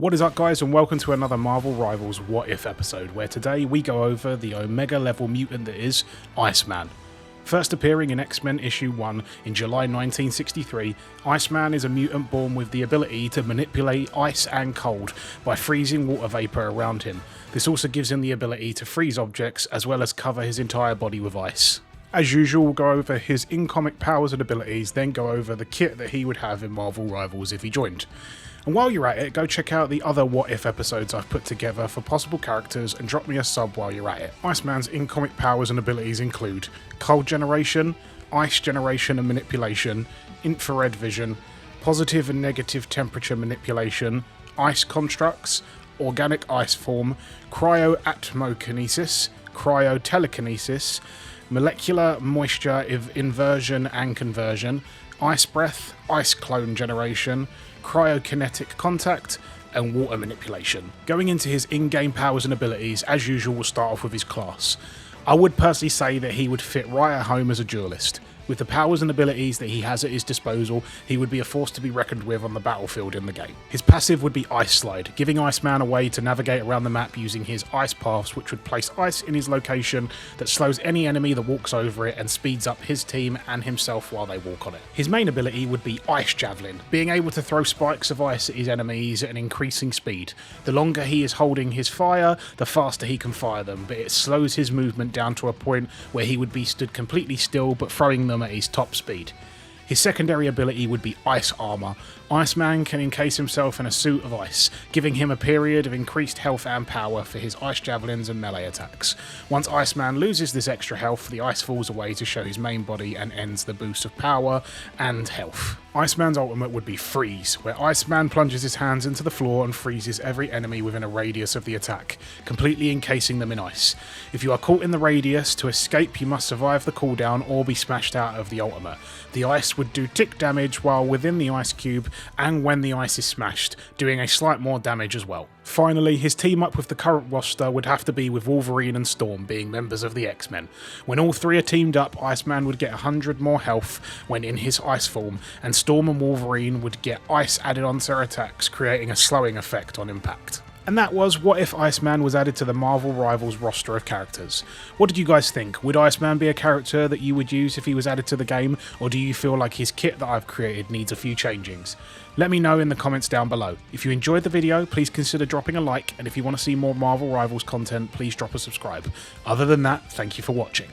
What is up, guys, and welcome to another Marvel Rivals What If episode, where today we go over the Omega level mutant that is Iceman. First appearing in X-Men issue 1 in July 1963, Iceman is a mutant born with the ability to manipulate ice and cold by freezing water vapour around him. This also gives him the ability to freeze objects as well as cover his entire body with ice. As usual, we'll go over his in-comic powers and abilities, then go over the kit that he would have in Marvel Rivals if he joined. And while you're at it, go check out the other What If episodes I've put together for possible characters and drop me a sub while you're at it. Iceman's in-comic powers and abilities include cold generation, ice generation and manipulation, infrared vision, positive and negative temperature manipulation, ice constructs, organic ice form, cryo-atmokinesis, cryo-telekinesis, molecular moisture inversion and conversion, ice breath, ice clone generation, cryokinetic contact, and water manipulation. Going into his in-game powers and abilities, as usual, we'll start off with his class. I would personally say that he would fit right at home as a duelist. With the powers and abilities that he has at his disposal, he would be a force to be reckoned with on the battlefield in the game. His passive would be Ice Slide, giving Iceman a way to navigate around the map using his ice paths, which would place ice in his location that slows any enemy that walks over it and speeds up his team and himself while they walk on it. His main ability would be Ice Javelin, being able to throw spikes of ice at his enemies at an increasing speed. The longer he is holding his fire, the faster he can fire them, but it slows his movement down to a point where he would be stood completely still but throwing them at his top speed. His secondary ability would be Ice Armour. Iceman can encase himself in a suit of ice, giving him a period of increased health and power for his ice javelins and melee attacks. Once Iceman loses this extra health, the ice falls away to show his main body and ends the boost of power and health. Iceman's ultimate would be Freeze, where Iceman plunges his hands into the floor and freezes every enemy within a radius of the attack, completely encasing them in ice. If you are caught in the radius, to escape you must survive the cooldown or be smashed out of the ultimate. The ice would do tick damage while within the ice cube, and when the ice is smashed, doing a slight more damage as well. Finally, his team up with the current roster would have to be with Wolverine and Storm, being members of the X-Men. When all three are teamed up, Iceman would get 100 more health when in his ice form, and Storm and Wolverine would get ice added onto their attacks, creating a slowing effect on impact. And that was What If Iceman was added to the Marvel Rivals roster of characters. What did you guys think? Would Iceman be a character that you would use if he was added to the game, or do you feel like his kit that I've created needs a few changings? Let me know in the comments down below. If you enjoyed the video, please consider dropping a like, and if you want to see more Marvel Rivals content, please drop a subscribe. Other than that, thank you for watching.